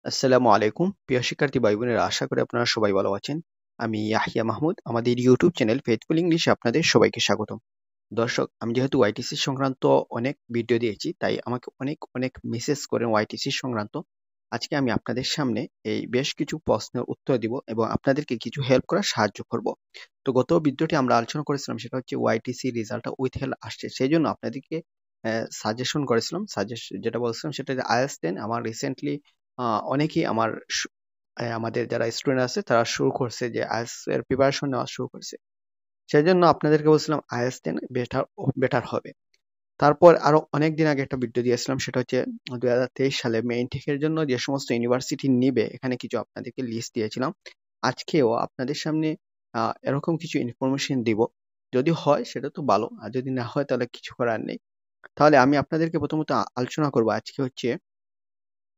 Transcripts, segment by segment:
আসসালামু আলাইকুম প্রিয় শিক্ষার্থী ভাই বোনেরা, আশা করি আপনারা সবাই ভালো আছেন। আমি ইয়াহিয়া মাহমুদ, আমাদের ইউটিউব চ্যানেল ফেথফুল ইংলিশে আপনাদের সবাইকে স্বাগতম। দর্শক, আমি যেহেতু ওয়াইটিসি সংক্রান্ত অনেক ভিডিও দিয়েছি, তাই আমাকে অনেক অনেক মেসেজ করেন ওয়াইটিসি সংক্রান্ত। আজকে আমি আপনাদের সামনে এই বেশ কিছু প্রশ্নের উত্তর দিব এবং আপনাদেরকে কিছু হেল্প করার সাহায্য করব। তো গত ভিডিওটি আমরা আলোচনা করেছিলাম, সেটা হচ্ছে ওয়াইটিসি রেজাল্টটা উইথহেল্ড আসছে, সেই জন্য আপনাদেরকে সাজেশন করেছিলাম। যেটা বলছিলাম সেটা আইএলটিএস 10 আমার রিসেন্টলি অনেকেই আমাদের যারা স্টুডেন্ট আছে তারা শুরু করছে, যে আইএলটিএস এর প্রিপারেশন নেওয়া শুরু করছে। সেজন্য আপনাদেরকে বলছিলাম আইএলটিএস 10 বেটার বেটার হবে। তারপর আরো অনেক দিন আগে একটা ভিডিও দিয়েছিলাম, সেটা হচ্ছে 2023 সালে মে ইনটেকের জন্য যে সমস্ত ইউনিভার্সিটি নিবে, এখানে কিছু আপনাদেরকে লিস্ট দিয়েছিলাম। আজকেও আপনাদের সামনে এরকম কিছু ইনফরমেশন দিব। যদি হয় সেটা তো ভালো, আর যদি না হয় তাহলে কিছু করার নেই। তাহলে আমি আপনাদেরকে প্রথমত আলোচনা করব আজকে হচ্ছে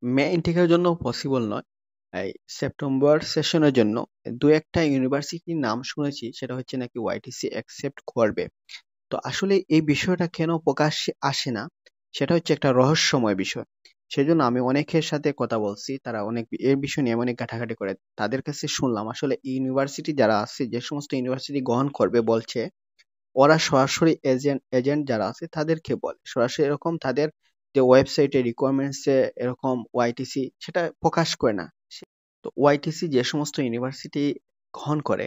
মে ইনটেকের জন্য পসিবল নয়, এই সেপ্টেম্বর সেশনের জন্য দু একটা ইউনিভার্সিটির নাম শুনেছি, সেটা হচ্ছে নাকি ওয়াইটিসি অ্যাকসেপ্ট করবে। তো আসলে এই বিষয়টা কেন প্রকাশ্যে আসে না, সেটা হচ্ছে একটা রহস্যময় বিষয়। সেজন্য আমি অনেকের সাথে কথা বলছি, তারা অনেক এর বিষয় নিয়ে অনেক ঘাটাঘাটি করে। তাদের কাছে শুনলাম আসলে ইউনিভার্সিটি যারা আছে, যে সমস্ত ইউনিভার্সিটি গ্রহণ করবে বলছে, ওরা সরাসরি এজেন্ট এজেন্ট যারা আছে তাদেরকে বলে, সরাসরি এরকম তাদের যে ওয়েবসাইটে রিকোয়ারমেন্টস এরকম ওয়াইটিসি সেটা প্রকাশ করে না। তো ওয়াইটিসি যে সমস্ত ইউনিভার্সিটি গ্রহণ করে,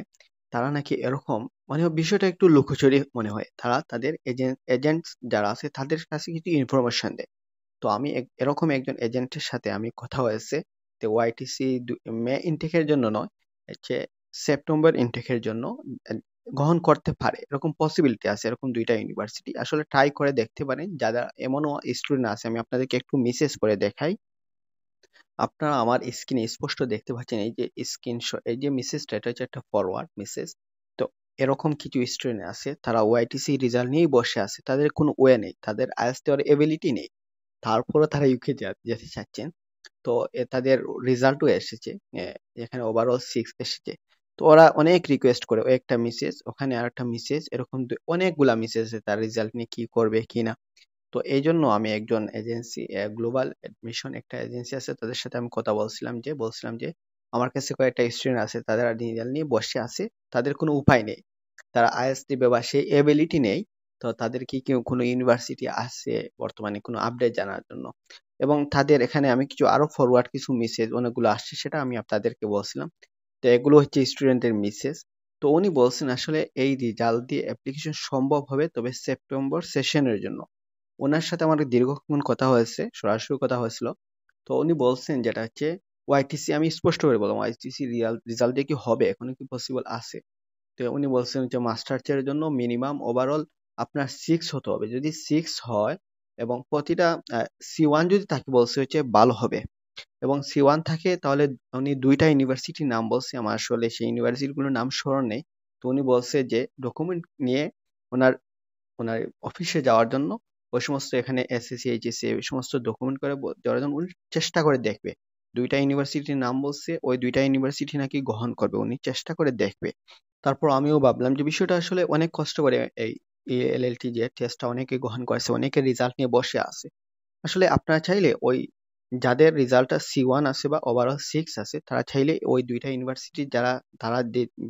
তারা নাকি এরকম, মানে বিষয়টা একটু লুকোচুরি মনে হয়, তারা তাদের এজেন্ট যারা আছে তাদের কাছে কিছু ইনফরমেশন দেয়। তো আমি এরকম একজন এজেন্টের সাথে আমি কথা হয়েছে, যে ওয়াইটিসি মে ইনটেকের জন্য নয়, হচ্ছে সেপ্টেম্বর ইনটেকের জন্য আহ, গ্রহণ করতে পারে, এরকম পসিবিলিটি আছে। এরকম দুইটা ইউনিভার্সিটি আসলে ট্রাই করে দেখতে পারেন। যারা এমনও স্টুডেন্ট আছে, আমি আপনাদেরকে একটু মেসেজ করে দেখাই। আপনারা আমার স্ক্রিনে স্পষ্ট দেখতে পাচ্ছেন, এই যে স্ক্রিনশট, এই যে মেসেজটা, এটা হচ্ছে একটা ফরওয়ার্ড মেসেজ। তো এরকম কিছু স্টুডেন্ট আছে, তারা ওয়াইটিসি রেজাল্ট নিয়েই বসে আছে, তাদের কোনো ওয়ে নেই, তাদের আইএলটিএস দেওয়ার এবিলিটি নেই, তারপরে তারা ইউকে যেতে চাচ্ছেন। তো তাদের রেজাল্টও এসেছে, এখানে ওভারঅল 6 এসেছে। তো ওরা অনেক রিকোয়েস্ট করে, ও একটা মেসেজ, ওখানে আর একটা মেসেজ, এরকম অনেকগুলা মেসেজ আছে তার রেজাল্ট নিয়ে কি করবে কি না। তো এই জন্য আমি একজন এজেন্সি, গ্লোবাল এডমিশন একটা এজেন্সি আছে, তাদের সাথে আমি কথা বলছিলাম যে আমার কাছে কয়েকটা স্টুডেন্ট আছে, তাদের রেজাল্ট নিয়ে বসে আছে, তাদের কোনো উপায় নেই, তারা আইএলটিএস দিবে বা সেই এবিলিটি নেই। তো তাদের কি কেউ কোনো ইউনিভার্সিটি আছে বর্তমানে কোনো আপডেট জানার জন্য? এবং তাদের এখানে আমি কিছু আরো ফরওয়ার্ড কিছু মেসেজ অনেকগুলো আসছে, সেটা আমি আপনাদেরকে বলছিলাম। তো এগুলো হচ্ছে স্টুডেন্টের মেসেজ। তো উনি বলছেন আসলে এই রেজাল্ট দিয়ে অ্যাপ্লিকেশন সম্ভব হবে, তবে সেপ্টেম্বর সেশনের জন্য। ওনার সাথে আমার দীর্ঘক্ষণ কথা হয়েছে, সরাসরি কথা হয়েছিল। তো উনি বলছেন যেটা হচ্ছে ওয়াইটিসি, আমি স্পষ্ট করে বললাম ওয়াইটিসি রেজাল্ট দিয়ে কি হবে, এখনো কি পসিবল আছে? তো উনি বলছেন যে মাস্টার্স এর জন্য মিনিমাম ওভারঅল আপনার 6 হতে হবে। যদি 6 হয় এবং প্রতিটা C1 যদি থাকে, বলছে হচ্ছে ভালো হবে। এবং C1 থাকে, তাহলে উনি দুইটা ইউনিভার্সিটির নাম বলছে, আমার আসলে সেই ইউনিভার্সিটিগুলোর নাম স্মরণ নেই। তো উনি বলছে যে ডকুমেন্ট নিয়ে ওনার ওনার অফিসে যাওয়ার জন্য, ওই সমস্ত এখানে এসএসসি এইচএসসি এই সমস্ত ডকুমেন্ট করে দেওয়ার জন্য উনি চেষ্টা করে দেখবে। দুইটা ইউনিভার্সিটির নাম বলছে, ওই দুইটা ইউনিভার্সিটি নাকি গ্রহণ করবে, উনি চেষ্টা করে দেখবে। তারপর আমিও ভাবলাম যে বিষয়টা আসলে অনেক কষ্ট করে, এই এলএলটি যে টেস্টটা অনেকে গ্রহণ করেছে, অনেকে রেজাল্ট নিয়ে বসে আছে। আসলে আপনারা চাইলে ওই যাদের রেজাল্টটা C1 আছে বা ওভারঅল 6 আছে, তারা চাইলে ওই দুইটা ইউনিভার্সিটি যারা, তারা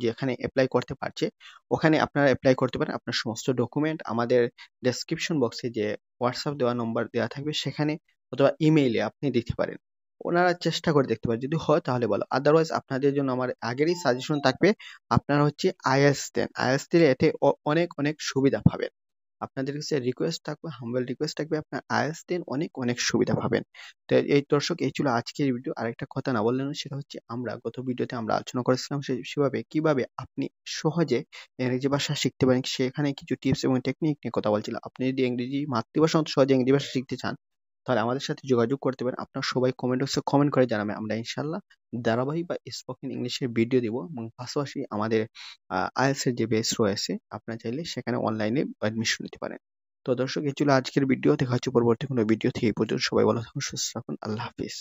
যেখানে অ্যাপ্লাই করতে পারছে, ওখানে আপনারা অ্যাপ্লাই করতে পারেন। আপনার সমস্ত ডকুমেন্ট আমাদের ডেসক্রিপশন বক্সে যে হোয়াটসঅ্যাপ দেওয়া নম্বর দেওয়া থাকবে সেখানে, অথবা ইমেইলে আপনি দিতে পারেন। ওনারা চেষ্টা করে দেখতে পারেন, যদি হয় তাহলে বলো, আদারওয়াইজ আপনাদের জন্য আমার আগেরই সাজেশন থাকবে, আপনারা হচ্ছে আইএলটিএস দেন। আইএলটিএস দিলে এতে অনেক অনেক সুবিধা পাবেন। আপনাদের কাছে রিকোয়েস্ট থাকবে, হাম্বল রিকোয়েস্ট থাকবে, আপনার আইএলটিএস দেন, অনেক অনেক সুবিধা পাবেন। তো এই দর্শক, এই ছিল আজকের ভিডিও। আরেকটা কথা না বললেন, সেটা হচ্ছে আমরা গত ভিডিওতে আমরা আলোচনা করেছিলাম সেভাবে কিভাবে আপনি সহজে ইংরেজি ভাষা শিখতে পারেন, সেখানে কিছু টিপস এবং টেকনিক নিয়ে কথা বলছিলাম। আপনি যদি ইংরেজি মাতৃভাষা মতো সহজে ইংরেজি ভাষা শিখতে চান, তাহলে আমাদের সাথে যোগাযোগ করতে পারেন। আপনারা সবাই কমেন্ট বক্সে কমেন্ট করে জানাবেন, আমরা ইনশাল্লাহ ধারাবাহিক বা স্পোকেন ইংলিশের ভিডিও দিব। এবং পাশাপাশি আমাদের আইএলটিএস এর যে বেস রয়েছে, আপনারা চাইলে সেখানে অনলাইনে অ্যাডমিশন নিতে পারেন। তো দর্শক, এই ছিল আজকের ভিডিও। দেখা হচ্ছে পরবর্তী কোনো ভিডিওতে। এই পর্যন্ত সবাই ভালো থাকুন, সুস্থ থাকুন, আল্লাহ হাফিজ।